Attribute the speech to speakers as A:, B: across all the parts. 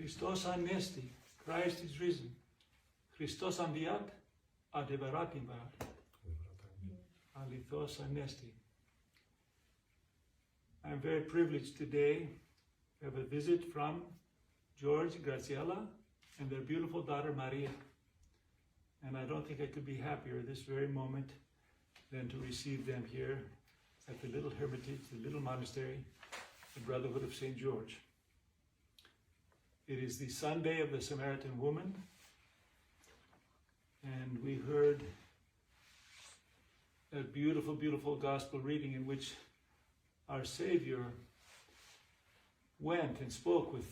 A: Χριστός ανέστη. Christ is risen. Χριστός ανβιάτ, αντεβαράτην βαράτην. Αληθώς ανέστη. I'm very privileged today to have a visit from George, Graciela, and their beautiful daughter Maria. And I don't think I could be happier this very moment than to receive them here at the little hermitage, the little monastery, the Brotherhood of St. George. It is the Sunday of the Samaritan woman, and we heard a beautiful, beautiful gospel reading in which our Savior went and spoke with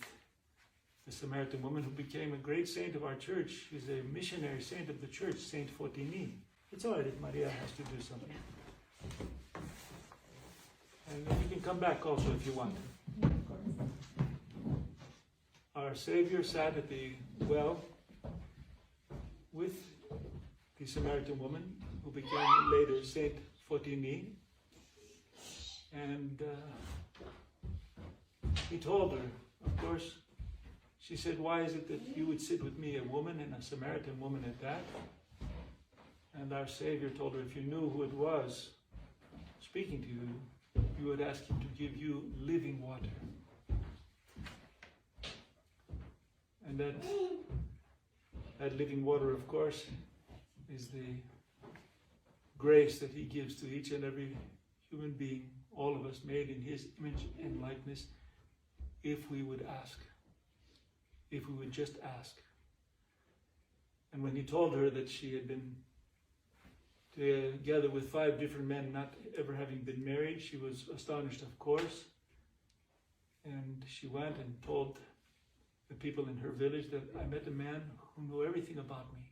A: the Samaritan woman who became a great saint of our church. She's a missionary saint of the church, Saint Fotini. It's all right if Maria has to do something. And then you can come back also if you want. Our Savior sat at the well with the Samaritan woman who became later Saint Fotini. And he told her, of course, she said, why is it that you would sit with me, a woman and a Samaritan woman at that? And our Savior told her, if you knew who it was speaking to you, you would ask him to give you living water. And that living water, of course, is the grace that he gives to each and every human being, all of us made in his image and likeness, if we would ask. If we would just ask. And when he told her that she had been together with 5 different men, not ever having been married, she was astonished, of course. And she went and told the people in her village that I met a man who knew everything about me.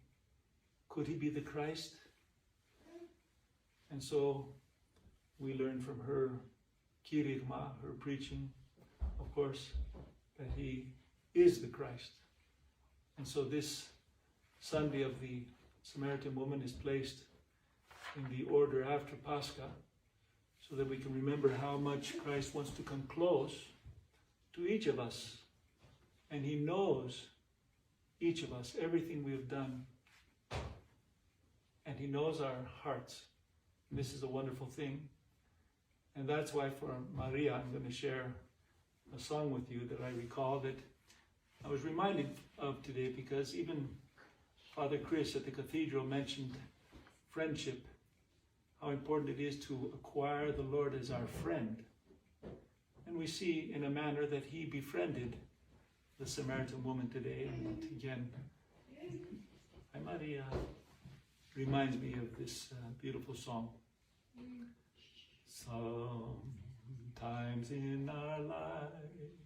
A: Could he be the Christ? And so we learned from her kirigma, her preaching, of course, that he is the Christ. And so this Sunday of the Samaritan woman is placed in the order after Pascha, so that we can remember how much Christ wants to come close to each of us. And he knows each of us, everything we have done. And he knows our hearts. And this is a wonderful thing. And that's why for Maria, I'm going to share a song with you that I recall that I was reminded of today, because even Father Chris at the cathedral mentioned friendship, how important it is to acquire the Lord as our friend. And we see in a manner that he befriended the Samaritan woman today. And again, Hi Maria reminds me of this beautiful song. Sometimes in our life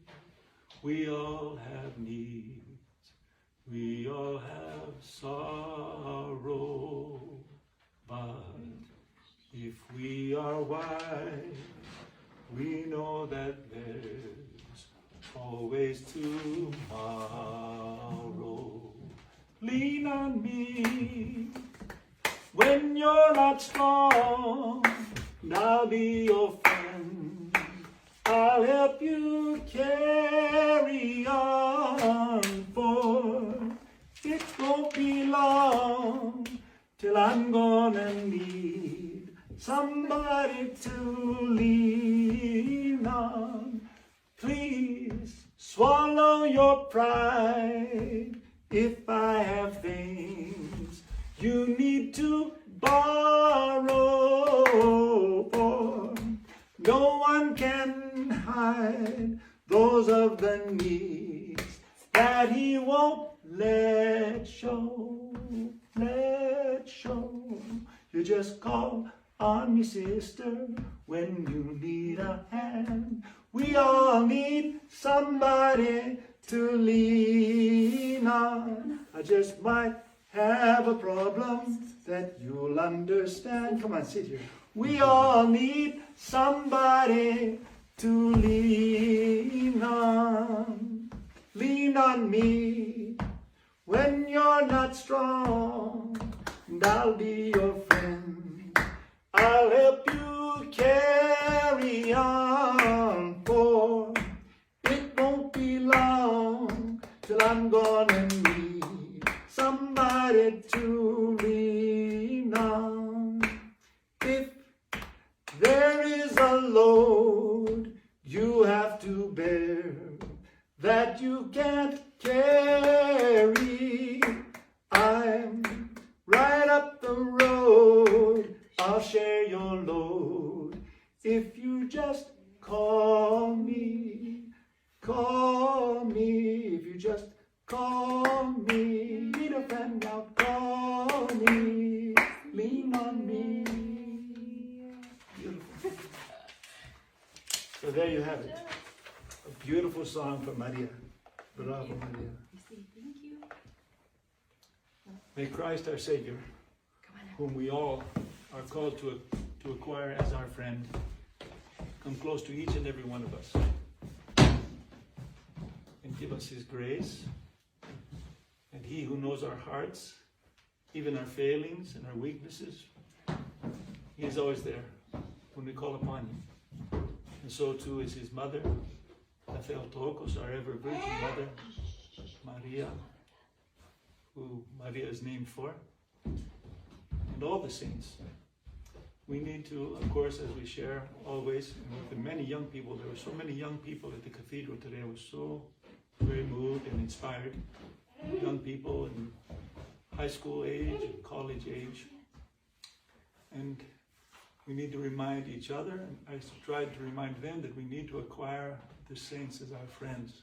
A: we all have needs, we all have sorrow, but if we are wise, we know that there's always tomorrow. Lean on me when you're not strong, and I'll be your friend. I'll help you carry on, for it won't be long till I'm gonna need somebody to lean on. Please swallow your pride if I have things you need to borrow, for no one can hide those of the needs that he won't let show. You just call on me, sister, when you need a hand. We all need somebody to lean on. I just might have a problem that you'll understand. Come on, sit here. We all need somebody to lean on. Lean on me when you're not strong, and I'll be your friend. I'll help you carry on, for it won't be long till I'm gonna need somebody to lean on. If there is a load you have to bear that you can't carry, I'm right up the road, I'll share your load. If you just call me, if you just call me, need a friend now, call me, lean on me. Beautiful. So there you have it, a beautiful song for Maria. Bravo, Maria.
B: Thank you.
A: May Christ our Savior, whom we all are called to acquire as our friend, come close to each and every one of us and give us his grace. And he who knows our hearts, even our failings and our weaknesses, he is always there when we call upon him. And so too is his mother, the Theotokos, our ever Virgin Mother, Maria, who Maria is named for, and all the saints. We need to, of course, as we share always, and with the many young people, there were so many young people at the cathedral today. I was so very moved and inspired. Young people in high school age and college age. And we need to remind each other, and I tried to remind them that we need to acquire the saints as our friends,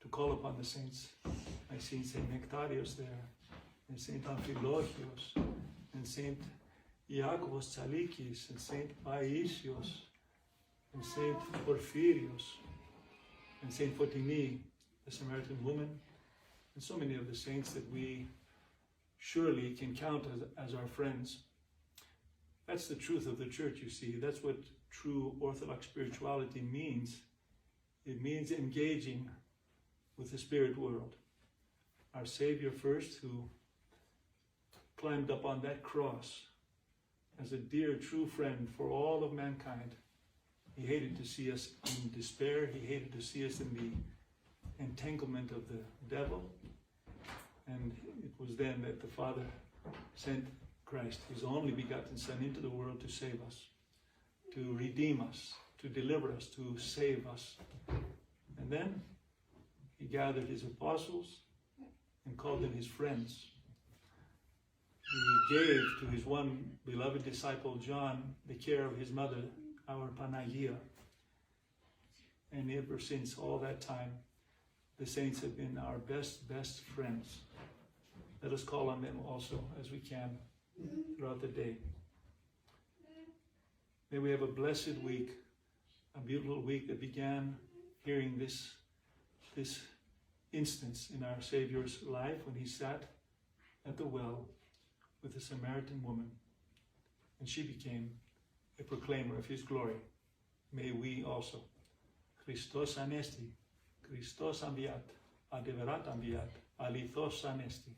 A: to call upon the saints. I see Saint Nectarios there, and Saint Amphilochios, and Saint Iakovos Tsalikis, and Saint Paisios, and Saint Porphyrios, and Saint Fotini, the Samaritan woman, and so many of the saints that we surely can count as our friends. That's the truth of the church, you see. That's what true Orthodox spirituality means. It means engaging with the spirit world. Our Savior first, who climbed up on that cross as a dear, true friend for all of mankind. He hated to see us in despair. He hated to see us in the entanglement of the devil. And it was then that the Father sent Christ, his only begotten Son, into the world to save us, to redeem us, to deliver us, to save us. And then he gathered his apostles and called them his friends. He gave to his one beloved disciple, John, the care of his mother, our Panagia. And ever since all that time, the saints have been our best friends. Let us call on them also as we can throughout the day. May we have a blessed week, a beautiful week that began hearing this instance in our Savior's life when he sat at the well with the Samaritan woman, and she became a proclaimer of his glory. May we also. Christos anesti, Christos ambiat, adeverat ambiat, alithos anesti.